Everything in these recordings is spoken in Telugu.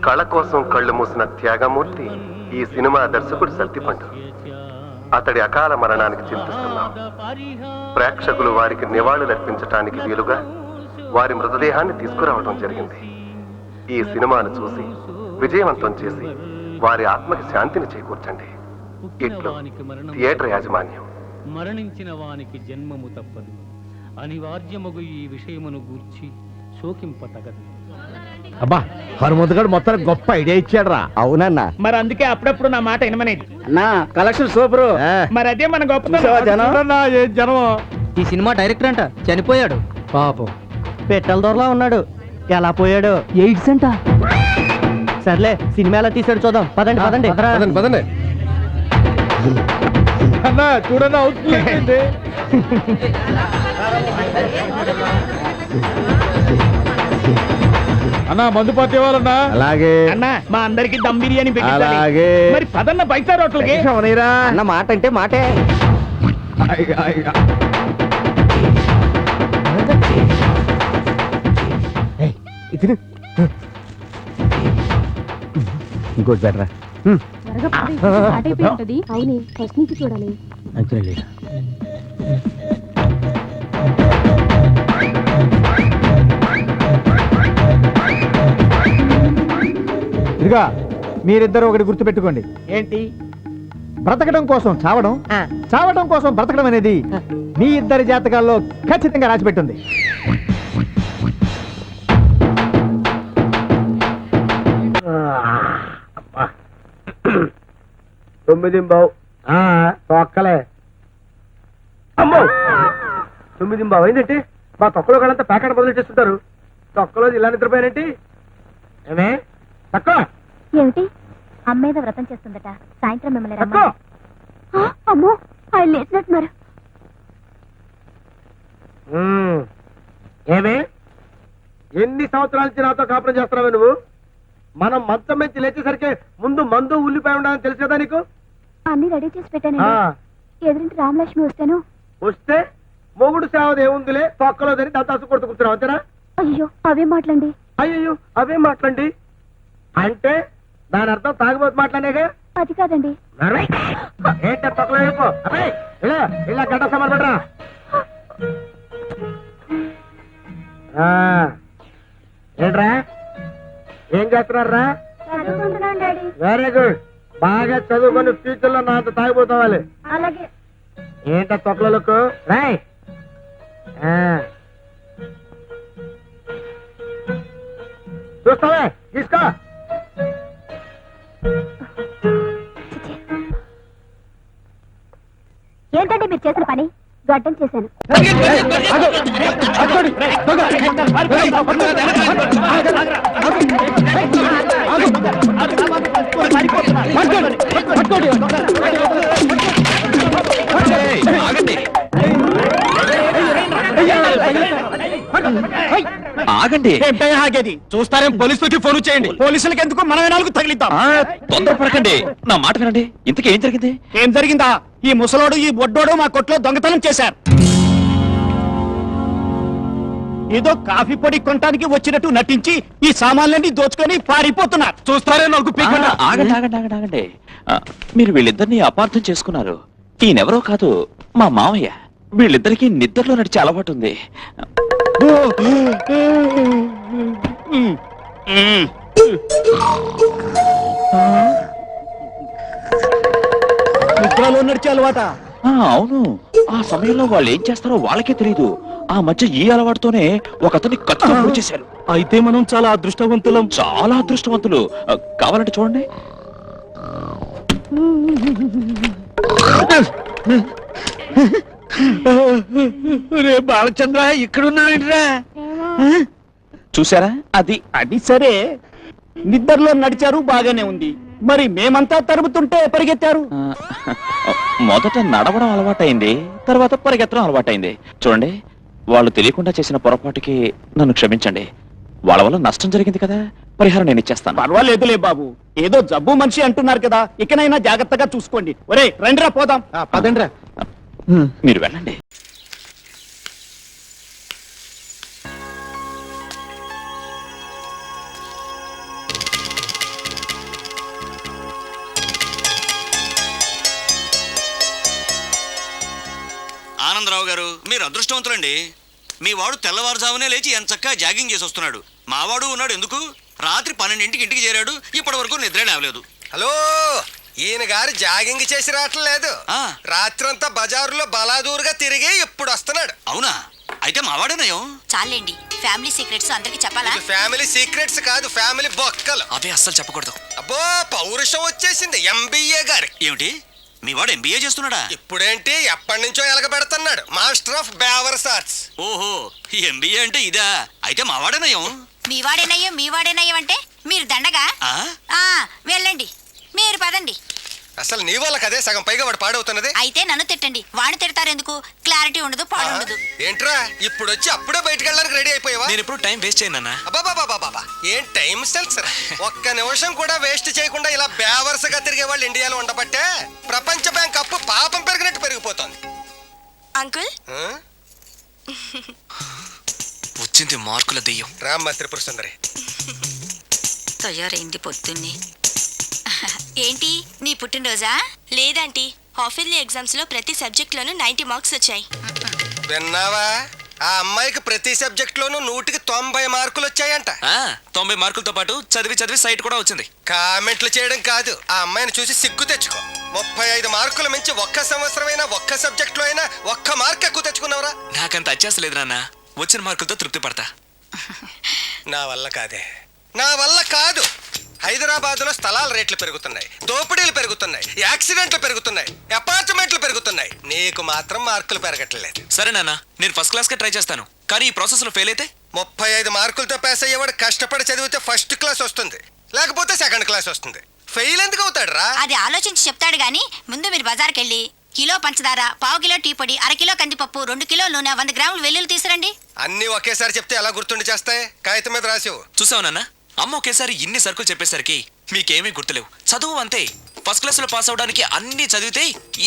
కళ కోసం కళ్ళు మూసిన త్యాగమూర్తి ఈ సినిమా దర్శకుడు సత్తిపండు. అతడి అకాల మరణానికి చింతిస్తున్నాం. ప్రేక్షకులు వారికి నివాళులర్పించటానికి వీలుగా వారి మృతదేహాన్ని తీసుకురావడం జరిగింది. ఈ సినిమాను చూసి విజయవంతం చేసి వారి ఆత్మకి శాంతిని చేకూర్చండి. ఇట్లు థియేటర్ యాజమాన్యం. మరణించిన వానికి జన్మము తప్పదు, అనివార్యమగు ఈ విషయమును గూర్చి శోకింపతగదు. అబ్బా హనుమంతుగాడు మొత్తం గొప్ప ఐడియా ఇచ్చాడు రా. అవునన్నా, మరి అందుకే అప్పుడప్పుడు నా మాట వినమనేది. నా కలెక్షన్ సూపరు. మరి అదే మన గొప్ప జనం. ఈ సినిమా డైరెక్టర్ అంట చనిపోయాడు పాపం. పెట్టెల దొరలా ఉన్నాడు. ఎలా పోయాడు? ఎయిడ్స్ అంట. సర్లే సినిమా ఎలా తీసాడు చూద్దాం. పదండి పదండి పదండి. అన్నా చూడన్నా అవుతుంది. అన్నా మందు పార్టీ వాళ్ళన్నా. అలాగే అన్న, మా అందరికి దమ్ బిర్యానీ పెట్టాలి. అలాగే. మరి పదన్న బయట రోట్లకి అన్న మాట అంటే మాటే. ఇంకోటి బెటరా. అవునే ఫస్ట్ నుంచి చూడాలి. ఇదిగా మీరిద్దరు ఒకటి గుర్తు పెట్టుకోండి. ఏంటి? బ్రతకడం కోసం చావడం, చావడం కోసం బ్రతకడం అనేది మీ ఇద్దరి జాతకాల్లో ఖచ్చితంగా రాసిపెట్టుంది. తొక్కలే అమ్మో. 9 అయిందంటే మా తొక్కలో వాళ్ళంతా ప్యాకెట్ బదులు చేస్తుంటారు. తొక్కలో ఇలా నిద్రపోయానంటే ఏమే తక్కువ ఏమిటి? అమ్మేద వ్రతం చేస్తుందట. సాయంత్రం మిమ్మల్ని అమ్మో ఆయన లేచినట్టున్నారు. ఏమే ఎన్ని సంవత్సరాల నుంచి నాతో కాపురం చేస్తున్నావే నువ్వు? మనం మంచం మెచ్చి లేచేసరికి ముందు మందు ఉల్లిపాయ ఉండాలని తెలుసు కదా నీకు? అన్ని రెడీ చేసి పెట్టాను. ఎదురింటి రామలక్ష్మి వస్తే మొగుడు సేవది ఏముందిలే, తొక్కలో దాన్ని దత్తాసు కొడుతూ కూర్చున్నావు అంతేనా? అయ్యో అవే మాట్లాడండి. అయ్యో అవే మాట్లాడండి అంటే దాని అర్థం తాగుబోతు మాట్లాడేగా? అది కాదండి. ఏంట తొక్కలో వెళ్ళిపో. ఇలా ఇలా గడ్డ సమాన్ పడరా. ఏంట్రా ఏం చేస్తున్నారా? Very good. బాగా చదువుకొని ఫ్యూచర్ లో నాతో తాగిపోతావాలి. అలాగే. ఏంట తొక్కలకు రాయ్. చూస్తావే తీసుకో. ఏంటంటే మీరు చేసిన పని? గడ్డం చేశాను. ఆగండి. ఆగేది చూస్తారేం? పోలీసులకి ఫోన్ చేయండి. పోలీసులకి ఎందుకు? మనమే 4 తగిలిద్దాం. తొందరపడకండి, నా మాట వినండి. ఇంతకీ ఏం జరిగింది? ఏం జరిగిందా? ఈ ముసలోడు ఈ బొడ్డోడు మా కొట్లో దొంగతనం చేశారు. ఏదో కాఫీ పొడి కొనడానికి వచ్చినట్టు నటించి ఈ సామాన్లన్నీ దోచుకొని పారిపోతున్నారు. చూస్తారే 4 ఆగండి ఆగండి ఆగండి ఆగండి. మీరు వీళ్ళిద్దరిని అపార్థం చేసుకున్నారు. ఈయనెవరో కాదు, మా మామయ్య. వీళ్ళిద్దరికి నిద్రలో నడిచే అలవాటు ఉంది. నిద్రలో నడిచే అలవాట? అవును. ఆ సమయంలో వాళ్ళు ఏం చేస్తారో వాళ్ళకే తెలియదు. ఆ మధ్య ఈ అలవాటుతోనే ఒకతన్ని కత్తితో పొడి చేశారు. అయితే మనం చాలా అదృష్టవంతులం. చాలా అదృష్టవంతులు. కావాలంటే చూడండి. రే బాలచంద్ర, ఇక్కడున్నావేంట్రా? చూసారా? అది అది సరే, నిద్రలో నడిచారు, బాగానే ఉంది. మరి మేమంతా తరుముతుంటే పరిగెత్తారు. మొదట నడవడం అలవాటైంది, తర్వాత పరిగెత్తడం అలవాటైంది. చూడండి, వాళ్ళు తెలియకుండా చేసిన పొరపాటుకి నన్ను క్షమించండి. వాళ్ళ వల్ల నష్టం జరిగింది కదా, పరిహారం నేను ఇచ్చేస్తాను. పర్వాలేదులే బాబు, ఏదో జబ్బు మనిషి అంటున్నారు కదా, ఇకనైనా జాగ్రత్తగా చూసుకోండి. ఒరే రండిరా పోదాం. పదండ్రా. మీరు వెళ్ళండి. ఆనందరావు గారు, మీరు అదృష్టవంతులండి. మీ వాడు తెల్లవారుజామునే లేచి ఎంచక్కా జాగింగ్ చేసి వస్తున్నాడు. మావాడు ఉన్నాడు ఎందుకు, రాత్రి 12ంటికి ఇంటికి చేరాడు, ఇప్పటి వరకు నిద్రే లేవలేదు. హలో, ఈయన గారు జాగింగ్ చేసి రావట్లేదు. రాత్రంతా బజారులో బలాదూరుగా తిరిగి ఇప్పుడు వస్తున్నాడు. అవునా? అయితే మావాడేనయం. చాలండి, ఫ్యామిలీ సీక్రెట్స్ అందరికి చెప్పాలా? ఇది ఫ్యామిలీ సీక్రెట్స్ కాదు, ఫ్యామిలీ బొక్కలు. అవే అస్సలు చెప్పకూడదు. అబ్బో, పౌరుషం వచ్చేసింది ఎంబీఏ గారి. ఏమిటి, మీ వాడు ఎంబీఏ చేస్తున్నాడా? ఇప్పుడేంటి, ఎప్పటి నుంచో ఎలగబెడుతున్నాడు. మాస్టర్ ఆఫ్ బేవర్స్ ఆర్ట్స్. ఓహో, ఎంబీఏ అంటే ఇదా? అయితే మావాడేనయం. మీవాడేనయ్యం అంటే మీరు దండగా. వెళ్ళండి, మీరు పదండి. అసలు నీ వాళ్ళకి అదే సగం పైగా వాడు పాడవుతున్నది. అయితే నన్ను తిట్టండి, వాడిని తిడతారు ఎందుకు? క్లారిటీ ఉండదు, పాడు ఉండదు. ఏంట్రా ఇప్పుడు వచ్చి అప్పుడే బయటకు వెళ్ళడానికి రెడీ అయిపోయావా? నేను ఇప్పుడు టైం వేస్ట్ చేయను. అబ్బాబాబాబాబా, ఏం టైం సెన్స్ రా. ఒక్క నిమిషం కూడా వేస్ట్ చేయకుండా ఇలా బేవర్స్గా తిరిగే వాళ్ళు ఇండియాలో ఉండబట్టే ప్రపంచ బ్యాంక్ అప్పు పాపం పెరిగినట్టు పెరిగిపోతుంది. అంకుల్, వచ్చింది మార్కుల దెయ్యం. రామ్మ త్రిపుర సుందరి. తయారైంది పొద్దున్నే. ఏంటి, నీ పుట్టినరోజా? లేదంటీ, హాఫ్ ఇయర్లీ ఎగ్జామ్స్ లో ప్రతి సబ్జెక్ట్ లోనూ 90 మార్క్స్ వచ్చాయి. విన్నావా? ఆ అమ్మాయికి ప్రతి సబ్జెక్ట్ లోనూ 100కి 90 మార్కులు వచ్చాయంట. 90 మార్కులతో పాటు చదివి సైట్ కూడా వచ్చింది. కామెంట్లు చేయడం కాదు, ఆ అమ్మాయిని చూసి సిగ్గు తెచ్చుకో. 35 మార్కులు మించి ఒక్క సంవత్సరమైనా ఒక్క సబ్జెక్ట్ లో అయినా ఒక్క మార్క్ ఎక్కువ తెచ్చుకున్నావురా? నాకంత అత్యాసలేదు నాన్న, వచ్చిన మార్కులతో తృప్తి పడతా. నా వల్ల కాదు. హైదరాబాద్ లో స్థలాల రేట్లు పెరుగుతున్నాయి, దోపిడీలు పెరుగుతున్నాయి, యాక్సిడెంట్లు పెరుగుతున్నాయి, అపార్ట్మెంట్లు పెరుగుతున్నాయి. నీకు మాత్రం మార్కులు పెరగట్లేదు. సరే నాన్న, నేను ఫస్ట్ క్లాస్ కే ట్రై చేస్తాను. కానీ ఈ ప్రాసెస్ లో ఫెయిల్ అయితే 35 మార్కులతో పాస్ అయ్యేవాడు కష్టపడి చదివితే ఫస్ట్ క్లాస్ వస్తుంది, లేకపోతే సెకండ్ క్లాస్ వస్తుంది. ఫెయిల్ ఎందుకు అవుతాడు రా? అది ఆలోచించి చెప్తాడు గాని, ముందు మీరు బజార్కి వెళ్ళి కిలో పంచదార, పావు కిలో టీ పొడి, అరకిలో కందిపప్పు, 2 కిలోల నూనె, 100 గ్రాములు వెల్లుల్లి తీసురండి. అన్ని ఒకేసారి చెప్తే ఎలా గుర్తుండి చేస్తాయి? కాగితం మీద రాసివు. చూసావు నాన్న, అమ్మ ఒకేసారి ఇన్ని సరుకులు చెప్పేసరికి మీకేమీ గుర్తులేవు. చదువు అంతే, ఫస్ట్ క్లాస్ లో పాస్ అవడానికి అన్ని చదివితే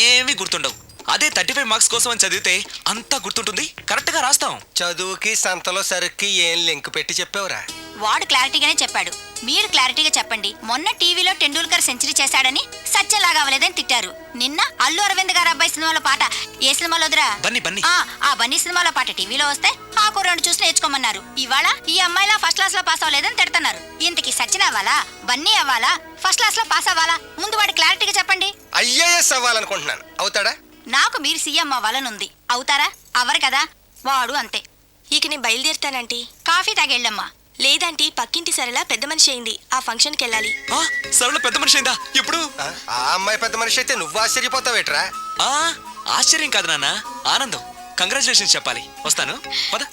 ఏమీ గుర్తుండవు. అదే 35 మార్క్స్ కోసం అని చదివితే అంతా గుర్తుంటుంది, కరెక్ట్ గా రాస్తాం. చదువుకి సంతలో సరుక్కి ఏం లింక్ పెట్టి చెప్పావురా? వాడు క్లారిటీగానే చెప్పాడు, మీరు క్లారిటీగా చెప్పండి. మొన్న టీవీలో టెండూల్కర్ సెంచరీ చేశాడని సత్యలాగా అవ్వలేదని తిట్టారు. నిన్న అల్లు అరవింద్ గారు అబ్బాయి సినిమాలో పాట, ఏ సినిమాలో వదిరా? బన్నీ. ఆ బన్నీ సినిమాలో పాట టీవీలో వస్తే ఆ కుర్రాడు చూసి నేర్చుకోమన్నారు. ఇవాళ ఈ అమ్మాయిలా ఫస్ట్ క్లాస్ లో పాస్ అవ్వలేదని తిడుతున్నారు. ఇంతకి సచిన్ అవ్వాలా, బన్నీ అవ్వాలా, ఫస్ట్ క్లాస్ లో పాస్ అవ్వాలా? ముందు వాడు క్లారిటీగా చెప్పండి. ఐఏఎస్ అవ్వాలనుకుంటున్నాను. అవుతాడా? నాకు మీరు సీఎం అవ్వాలనుంది. అవుతారా? అవ్వరు కదా. వాడు అంతే. ఇక నేను బయలుదేరుతానంటీ. కాఫీ తాగెళ్ళమ్మా. లేదంటీ, పక్కింటి సరళ పెద్ద మనిషి అయింది, ఆ ఫంక్షన్కి వెళ్ళాలి. సరళ పెద్ద మనిషి అయిందా? ఇప్పుడు ఆ అమ్మాయి పెద్ద మనిషి అయితే నువ్వు ఆశ్చర్యపోతావేట్రా? ఆశ్చర్యం కాదు నాన్న, ఆనందం. కంగ్రాచులేషన్స్ చెప్పాలి. వస్తాను, పద.